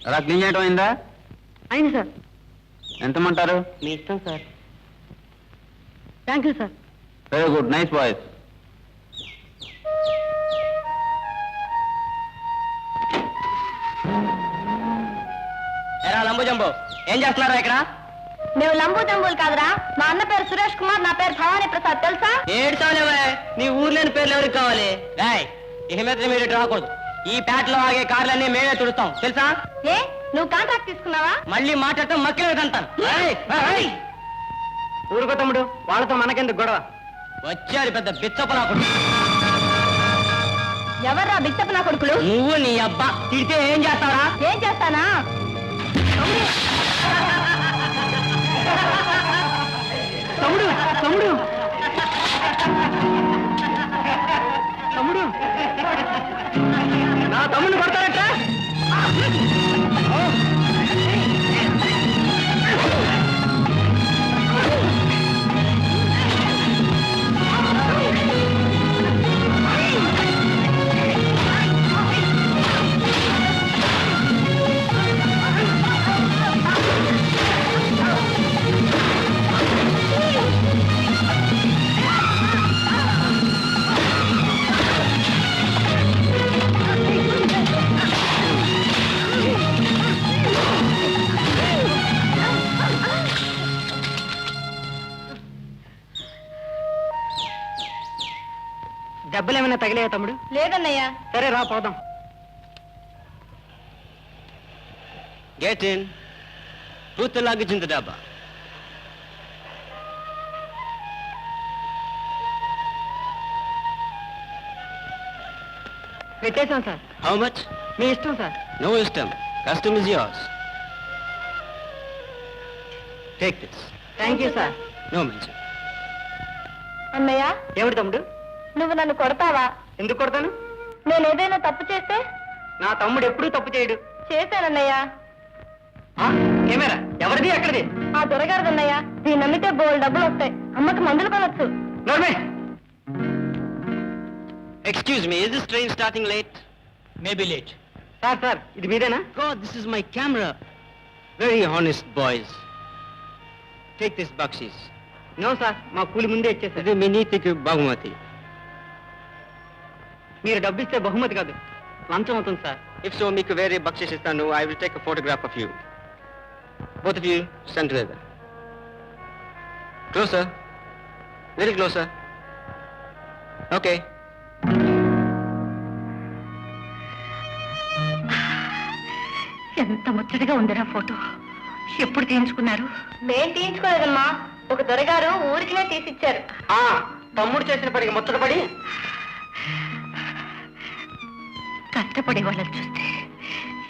అలా క్లీన్ చేయడం అయిందా? అయింది సార్. ఎంతమంటారు? మీ ఇష్టం sir. Thank you sir. Very good, nice boys. లంబు జంబు ఏం చేస్తున్నారా ఇక్కడ? మేము లంబు జంబులు కాదురా, మా అన్న పేరు సురేష్ కుమార్, నా పేరు భవానీ ప్రసాద్, తెలుసా? ఏడ్చాలేవా? నీ ఊర్లేని పేర్లు ఎవరికి కావాలి? రాయ్, ఇక మీద మీరు ఇటు రాకూడదు. ఈ పేటలో ఆగే కార్లన్నీ మేమే తుడుస్తాం, తెలుసా? ఏ నువ్వు కాంట్రాక్ట్ తీసుకున్నావా? మళ్ళీ మాట్లాడతాం మక్కిలేదంటాను. ఊరుకో తమ్ముడు, వాళ్ళతో మనకెందుకు గొడవ? వచ్చారు పెద్ద బిచ్చపలాకుడు. ఎవర్రా బిచ్చప్ప నా కొడుకులు? నువ్వు నీ అబ్బా తిడితే ఏం చేస్తావరా? ఏం చేస్తానా? తమ్ముడు తమ్ముడు తమ్ముడు నా తమ్ముడు కొడతారట. దెబ్బలు ఏమైనా తగిలాయా తమ్ముడు? లేదన్నయ్యా. సరే రా పోదాం. Get in. పూర్తి లాగించింది డబ్బా. పెట్టేశాం సార్. How much? మీ ఇష్టం సార్. నో ఇష్టం, custom is yours. Take this. Thank you sir. No mention. అన్నయ్య, ఏమిటి తమ్ముడు? నువ్వు నన్ను కొడతావా? ఎందుకు కొడతాను? నేను ఏదైనా తప్పు చేస్తే? నా తమ్ముడు ఎప్పుడూ తప్పు చేయడు. చేశానన్నయ్య. కెమెరా ఎవరిది, ఎక్కడిది? ఆ దొరగారిదన్నయ్య. దీన్ని నమ్మితే బోల్ డబ్బులు వస్తాయి. అమ్మకి మందులు కొనొచ్చు. Excuse me, is this train starting late? Maybe late. Sir sir, ఇది మీదేనా? God, this is my camera. Very honest boys. Take this bakshish. No sir, మా కూలి ముందే ఇచ్చేసారు. ఇది మీ నీతికి బహుమతి. మీరు డబ్బు ఇస్తే బహుమతి కాదు, లంచం అవుతుంది సార్. ఇఫ్ సో మీకు వేరే బక్షిష్ ఇస్తాను. I will take a photograph of you. Both of you stand together. Closer, very closer. Okay. ఎంత ముచ్చటగా ఉందిరా ఫోటో. ఎప్పుడు తీయించుకున్నారు? మేం తీయించుకోలేదమ్మా, ఒక దొరగారు ఊరికినే తీసిచ్చారు. తమ్ముడు చేసిన పడికి ముచ్చటపడి కష్టపడే వాళ్ళని చూస్తే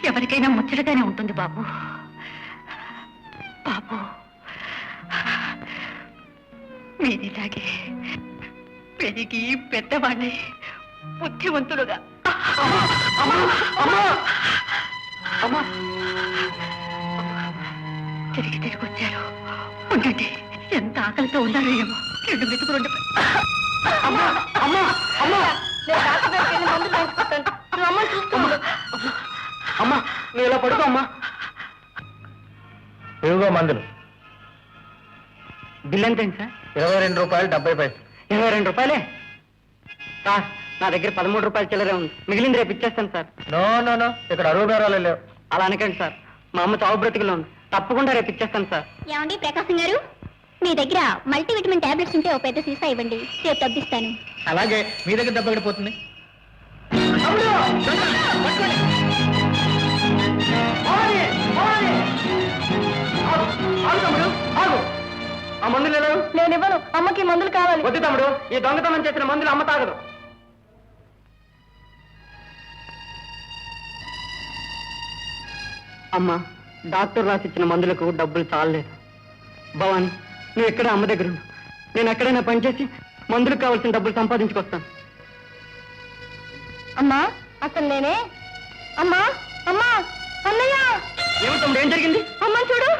ఎవరికైనా ముచ్చటగానే ఉంటుంది బాబు. బాబు, మీరిలాగే పెరిగి పెద్దవాళ్ళని బుద్ధివంతులుగా తిరిగి తిరిగి వచ్చారు. ఉండండి, ఎంత ఆకలితో ఉన్నారో ఏమో. రెండు మెతుకు రెండు అమ్మా, నువ్వు ఇలా పడుకో అమ్మా. ఇదిగో మందులు. Bill ఎంతైంది sir? ₹22.70. 22 రూపాయలే సార్. నా దగ్గర 13 రూపాయలు చిల్లరే ఉంది. మిగిలింది రేపు ఇచ్చేస్తాను సార్. నో నో నో, ఇక్కడ 60 బేరాలు లేవు. అలా అనకండి సార్, మా అమ్మ చావు బ్రతికలో ఉంది. తప్పకుండా రేపు ఇచ్చేస్తాను సార్. ఏమండి ప్రకాశం గారు, మీ దగ్గర మల్టీవిటమిన్ టాబ్లెట్స్ ఉంటే ఒక పెద్ద సీసా ఇవ్వండి, రేపు తప్పిస్తాను. అలాగే, మీ దగ్గర దెబ్బ పడిపోతుంది. ఆ మందులు ఎలా? నేను ఇవ్వను, అమ్మకి మందులు కావాలి. వద్దు తమ్ముడు, ఈ దొంగతనం చేసిన మందులు అమ్మ తాగదు. అమ్మా, డాక్టర్ రాసిచ్చిన మందులకు డబ్బులు చాలలేదు. భవాని, నువ్వు ఎక్కడ అమ్మ దగ్గర ఉండు. నేను ఎక్కడైనా పనిచేసి మందులకు కావాల్సిన డబ్బులు సంపాదించుకొస్తాను. అమ్మా, అసలు నేనే. అమ్మా, అమ్మా, అన్నయ్య. ఏమి తమ్ముడు, ఏం జరిగింది? అమ్మా చూడు.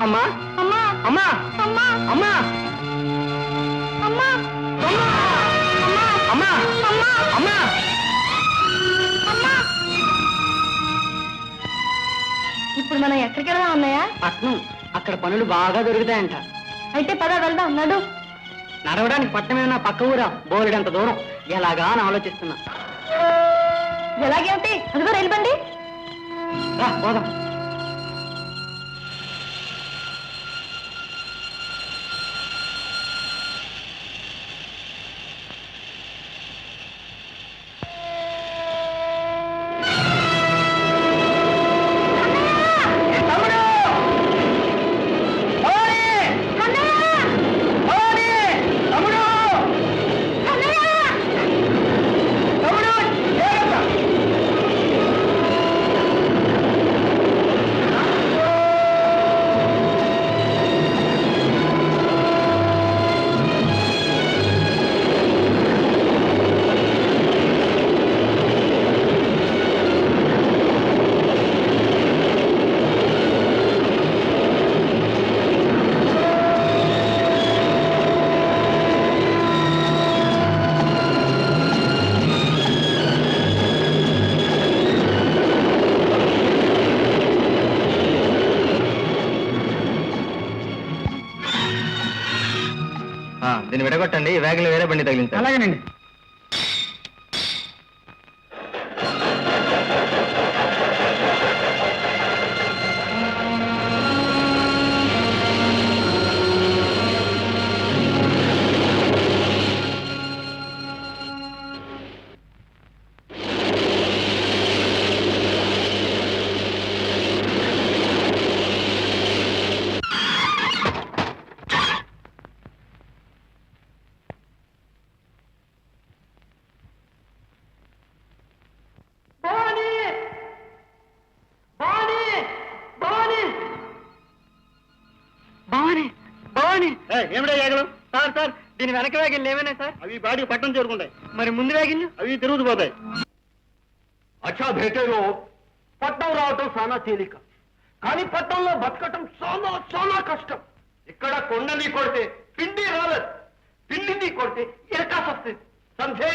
అమ్మా, అమ్మా, అమ్మా, అమ్మా, అమ్మా, అమ్మా, అమ్మా, అమ్మా, అమ్మా, అమ్మా. ఇప్పుడు మనం ఎక్కడికి వెళ్దాం అన్నయ్య? పట్నం. అక్కడ పనులు బాగా దొరుకుతాయంట. అయితే పద వెళ్దాం, నడు. నడవడానికి పట్నం ఏమైనా పక్క ఊరా? బోలెడంత దూరం. ఎలాగా అని ఆలోచిస్తున్నా. ఎలాగేమిటి, అదిగో రైలు బండి. రా, పోదాం. దీన్ని విడగొట్టండి, ఈ వ్యాగులు వేరే బండి తగిలించాలి. అలాగేనండి. ఏమిటా వ్యాగులు? సార్ సార్, దీని వెనక వేగిళ్ళు ఏమైనా సార్? అవి బాడీ పట్టణం చేరుకుంటాయి. మరి ముందు వేగిళ్ళు? అవి తిరుగుతుపోతాయి. అచ్చా భేటేలో పట్నం రావటం చాలా తేలిక, కానీ పట్నంలో బతకటం చాలా చాలా కష్టం. ఇక్కడ కొండని కొడితే పిండి రాలేదు, పిండిని కొడితే ఎరకాసు వస్తుంది. సంధే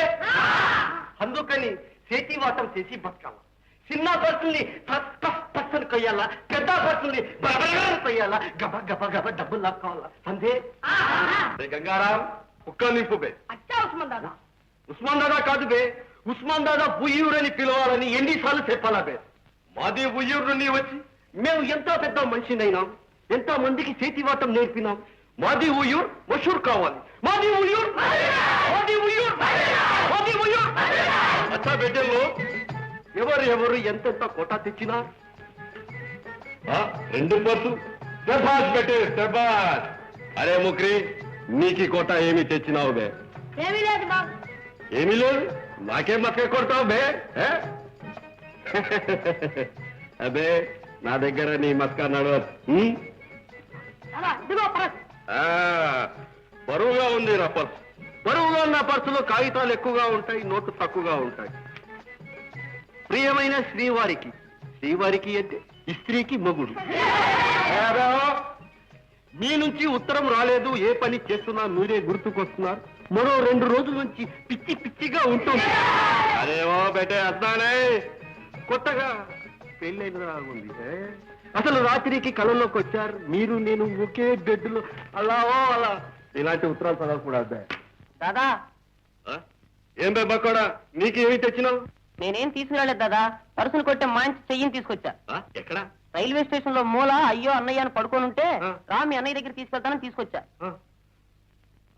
అందుకని చేతివాటం చేసి బతకాల. చిన్న పర్సుల్ని పర్సన్ కొయ్యాలా, పెద్ద పర్సుల్ని బరబరని కొయ్యాలా, గబ గబ గబ డబ్బులు లాక్కోవాలా. సంధే గంగారాం కుక్క నింపు బే. అచ్చా ఉస్మాన్ దాదా. ఉస్మాన్ దాదా కాదు బే, ఉస్మాన్ దాదా బుయ్యూరు అని పిలవాలని ఎన్నిసార్లు చెప్పాలా బే? మాది బుయ్యూరు నుండి వచ్చి మేము ఎంత పెద్ద మనిషినైనాం, ఎంత మందికి చేతివాటం నేర్పినాం. మాది ఉయ్యూర్ మషూర్ కావాలి. మాది ఉయ్యూర్, మాది ఉయ్యూర్, మాది ఉయ్యూర్. అచ్చా బిడ్డల్లో ఎవరు ఎంతెంత కోటా తెచ్చినా 2 పర్సు శబాష్ బెటే శబాష్. అరే ముక్రి, నీకి కోట ఏమి తెచ్చినావు బే? ఏమీ లేదు బాబు. ఏమీ లేదు, నాకేం మక్క కొడతావు బే? అబే నా దగ్గర నీ మస్కా నడవదు. ఇదిగో పరస్. బరువుగా ఉంది నా పర్సు. బరువుగా ఉన్న పర్సులో కాగితాలు ఎక్కువగా ఉంటాయి, నోటు తక్కువగా ఉంటాయి. ప్రియమైన శ్రీవారికి, శ్రీవారికి అంటే స్త్రీకి మొగుడు. మీ నుంచి ఉత్తరం రాలేదు, ఏ పని చేస్తున్నా మీరే గుర్తుకొస్తున్నారు. మరో 2 రోజుల నుంచి పిచ్చి పిచ్చిగా ఉంటుంది. అదేవో బెటే అద్దానే, కొత్తగా పెళ్ళైన ఉంది. అసలు రాత్రికి కళలోకి వచ్చారు, మీరు నేను ఒకే బెడ్లో అలావో అలా. ఇలాంటి ఉత్తరాలు చదవకూడదు. దాదా, ఏం బే బక్కోడా, నీకేమి తెచ్చినావు? నేనేం తీసుకురాలేదు దాదా. పర్సులు కొట్టే మంచి చెయ్యిని తీసుకొచ్చా. ఎక్కడ? రైల్వే స్టేషన్ లో మూల అయ్యో అన్నయ్య అని పడుకొని ఉంటే ఆ. రా మీ అన్నయ్య దగ్గర తీసుకెళ్తానని తీసుకొచ్చా.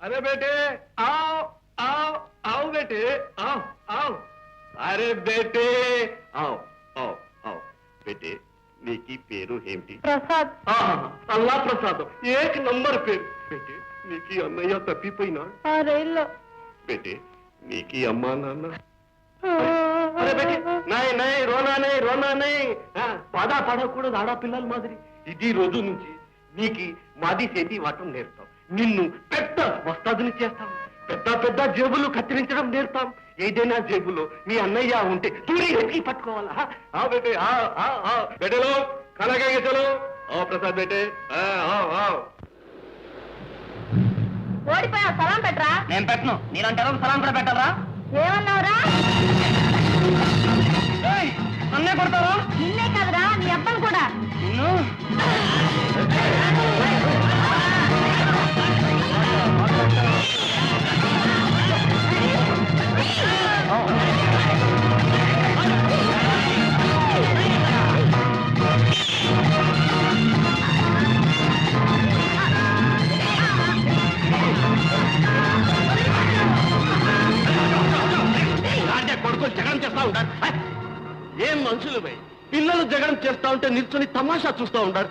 అరే బేటే ఆవ్ ఆవ్ ఆవ్ బేటే ఆవ్ ఆవ్. అరే బేటే ఆవ్ ఆవ్ ఆవ్. బేటే నీకి పేరు ఏమిటి? ప్రసాద్. అల్లా ప్రసాదం, ఏక్ నంబర్ పేరు. బేటే నీకి అన్నయ్య తప్పిపోయినా? ఆ రైల్లో. బేటే నీకి అమ్మా నాన్న? అరే బేటే నై నై రోనా నై రోనా నై. పాడా పాడకూడదు ఆడపిల్లల మాదిరి. ఇది రోజు నుంచి నీకి మాది చేతి వాటం నేర్తాం. నిన్ను పెద్ద వస్తాదుని చేస్తాం. పెద్ద పెద్ద జేబులు కత్తిరించడం నేర్తాం. ఏదైనా జేబులో మీ అన్నయ్య ఉంటే దూరి వెతికి పట్టుకోవాలా. బేటే బేటలో కలగా చలో. ప్రసాద్ బేటే ఓడిపోయావు, సలాం పెట్టరా. నేను పెట్టను, నీలాంటి సలాం కూడా పెట్టాలా? ఏమన్నావురా? అన్నే కొడతావా? నిన్నే కాదురా, నీ అబ్బను కూడా. నిన్ను ఉంటారు ఏం మనుషులు భయ్ పిల్లలు జగడం చేస్తా ఉంటే నిల్చొని తమాషా చూస్తూ ఉంటారు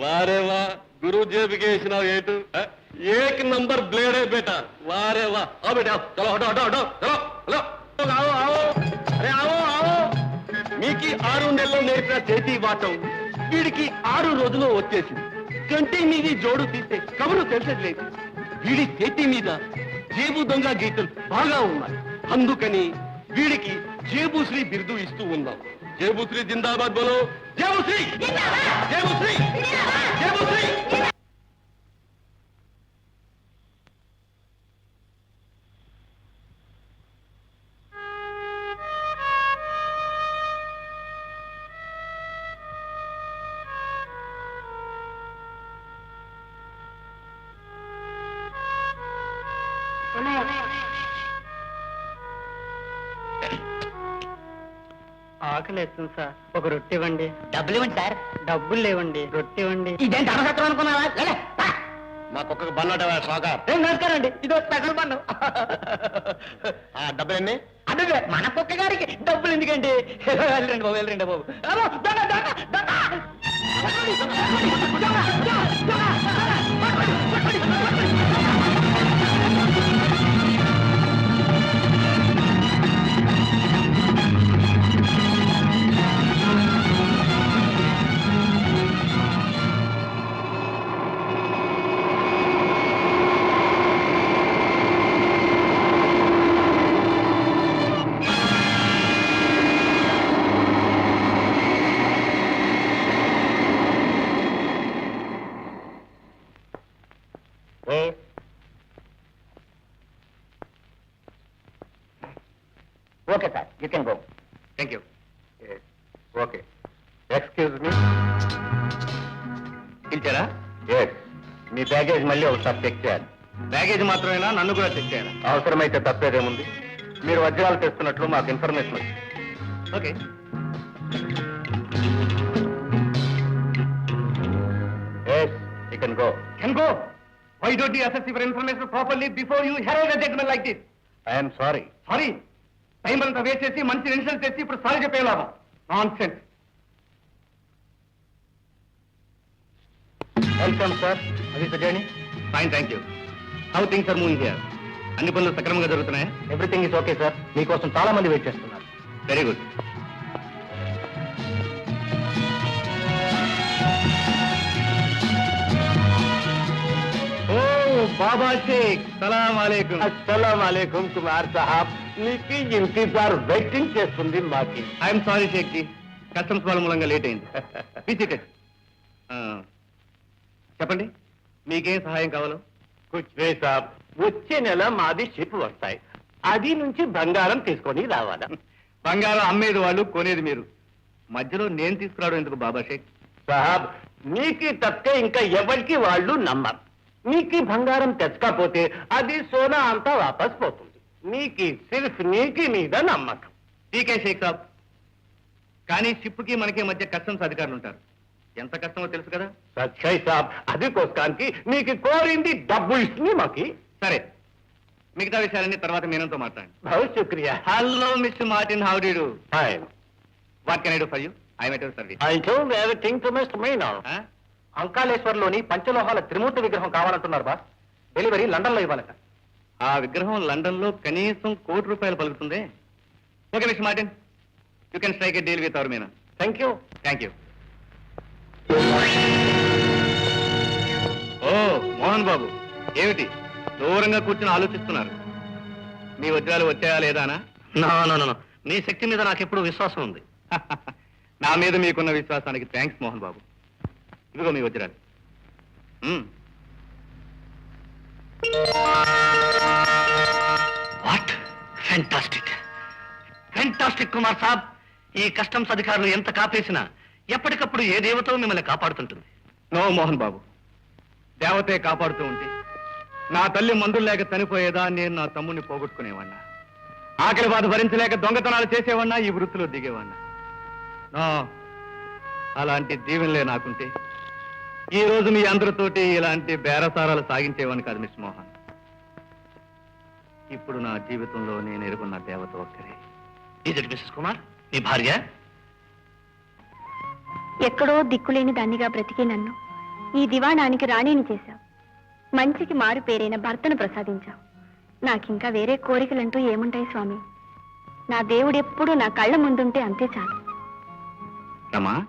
వారేవా గురువు జేబుకి వేసినావు ఏటు ఏక్ నంబర్ బ్లేడే బేటా వారేవా ఆ బేటా చలో హటో హటో హటో చలో హలో ఆవో ఆవో అరే ఆవో ఆవో మీకు 6 నెలల్లో నేర్పిన చేతి వాటం వీడికి 6 రోజుల్లో వచ్చేసింది కంటి మీది జోడు తీస్తే కబురు తెలిసట్లేదు వీడి చేతి మీద జేబు దొంగ గీతలు బాగా ఉన్నాయి అందుకని వీడికి జేబుశ్రీ బిరుదు ఇస్తూ ఉన్నాం జేబుశ్రీ జిందాబాద్ బోలో జేబుశ్రీ జేబుశ్రీ జేబుశ్రీ ఆకలేస్తుంది సార్ ఒక రొట్టె ఇవ్వండి. డబ్బులు ఇవ్వండి సార్. డబ్బులు లేవండి, రొట్టె ఇవ్వండి. ఇదేంటి అరసత్వం అనుకున్నావా? లేలే, పా. మాకొక బన్నట సాగార్ నమస్కారం అండి, ఇదో స్పెషల్ పన్ను. డబ్బులన్నీ అదే మన కుక్క గారికి డబ్బులు ఎందుకండి? వెళ్ళండి బాబు, వెళ్ళండి బాబు. అబ్బో, దొంగ, దొంగ, దొంగ! Okay sir, you can go. Thank you okay excuse me పిలిచారా ఎస్, మీ బ్యాగేజ్ మళ్ళీ ఒకసారి చెక్ చేయాలి. బ్యాగేజ్ మాత్రమేనా నన్ను కూడా చెక్ చేయాలా అవసరమైతే తప్పేదేముంది. మీరు వజ్రాలు తెస్తున్నట్లు మాకు ఇన్ఫర్మేషన్ వచ్చింది. Okay yes, you can go. Can go. Why don't you assess your information properly before you herald a judgment like this? I'm sorry. Sorry. Time అంతా వేస్ట్ చేసి మంచి ఇన్సల్ట్ చేసి ఇప్పుడు సారీ చెప్పే లాభం నాన్ సెన్స్. Welcome sir. అది journey. Fine thank you. How things are moving here? అన్ని పనులు సక్రమంగా జరుగుతున్నాయా? Everything is okay sir. మీకోసం చాలా మంది వెయిట్ చేస్తున్నారు. Very good. బాబా షేక్ సలాం అలైకుం. అస్సలాం వాలేకుం కుమార్ సాహబ్. మీకు ఇంతజార్ వెయిటింగ్ చేస్తుంది మాకి. I'm sorry Sheikh ji, customs వాళ్ళ మూలంగా లేట్ అయింది. విజిటెడ్. చెప్పండి మీకేం సహాయం కావాలో? కుచ్వే సాబ్, వచ్చే నెల మాది షిప్ వస్తాయి. అది నుంచి బంగారం తీసుకొని రావాలా? బంగారం అమ్మేది వాళ్ళు, కొనేది మీరు. మధ్యలో నేను తీసుకురావడం ఎందుకు బాబా షేక్? సాహబ్, నీకు తప్పితే ఇంకా ఎవరికి వాళ్ళు నమ్మరు. నీకు బంగారం తెచ్చకపోతే అది సోనా అంతా వాపస్ పోతుంది. నీకు సిర్ఫ్ నీకి మీద నమ్మకం. టీకే షేక్ సాబ్, కానీ షిప్కి మనకి మధ్య కస్టమ్స్ అధికారులు ఉంటారు. ఎంత కష్టమో తెలుసు కదా? సచ్చై సాబ్, అది కోసానికి నీకు కోరింది డబ్బు ఇస్తుంది మాకి. సరే, మిగతా విషయాలన్నీ తర్వాత మీనంతో మాట్లాడండి. బహుత్ శుక్రియా. Hello mister Martin, how do you? Fine. What can I do for you? I met your service. I told everything to mister Meena. అంకాళేశ్వర్లోని పంచలోహాల త్రిమూర్తి విగ్రహం కావాలంటున్నారు బాస్. డెలివరీ లండన్ లో ఇవ్వాలట. ఆ విగ్రహం లండన్ లో కనీసం ₹1,00,00,000 పలుకుతుంది. Okay mister Martin, you can strike a deal with our Meena. Thank you. Thank you. ఓ మోహన్ బాబు, ఏమిటి దూరంగా కూర్చుని ఆలోచిస్తున్నారు? మీ వజ్రాలు వచ్చాయా లేదానా? నో, నీ శక్తి మీద నాకు ఎప్పుడు విశ్వాసం ఉంది. నా మీద మీకున్న విశ్వాసానికి థ్యాంక్స్ మోహన్ బాబు. ఇదిగో మీ వజ్రాలు. వాట్ ఫ్యాంటాస్టిక్, ఫ్యాంటాస్టిక్ కుమార్ సాబ్. ఈ కస్టమ్స్ అధికారులు ఎంత కాపేసినా ఎప్పటికప్పుడు ఏ దేవతో మిమ్మల్ని కాపాడుతుంటుంది. నో మోహన్ బాబు, దేవతే కాపాడుతూ ఉంటే నా తల్లి మందులు లేక చనిపోయేదా, నేను నా తమ్ముడిని పోగొట్టుకునేవాడినా, ఆకలి బాధ భరించలేక దొంగతనాలు చేసేవాడినా, ఈ వృత్తిలో దిగేవాడినా. నో, అలాంటి దీవెనలే నాకుంటే ఈ రోజు మీ అందరితోటి ఇలాంటి బేరసారాలు సాగించేవాడిని కాదు మిస్ మోహన్. ఇప్పుడు నా జీవితంలో నేను ఎరుగున్న దేవత ఒక్కరే. ఇదటి మిస్సెస్ కుమార్ మీ భార్య? ఎక్కడో దిక్కులేని దాన్నిగా బ్రతికే నన్ను ఈ దివాణానికి రాణిని చేశావు. మంచికి మారు పేరైన భర్తను ప్రసాదించావు. నాకింకా వేరే కోరికలంటూ ఏముంటాయి స్వామి? నా దేవుడెప్పుడూ నా కళ్ళ ముందుంటే అంతే చాలు. రమా,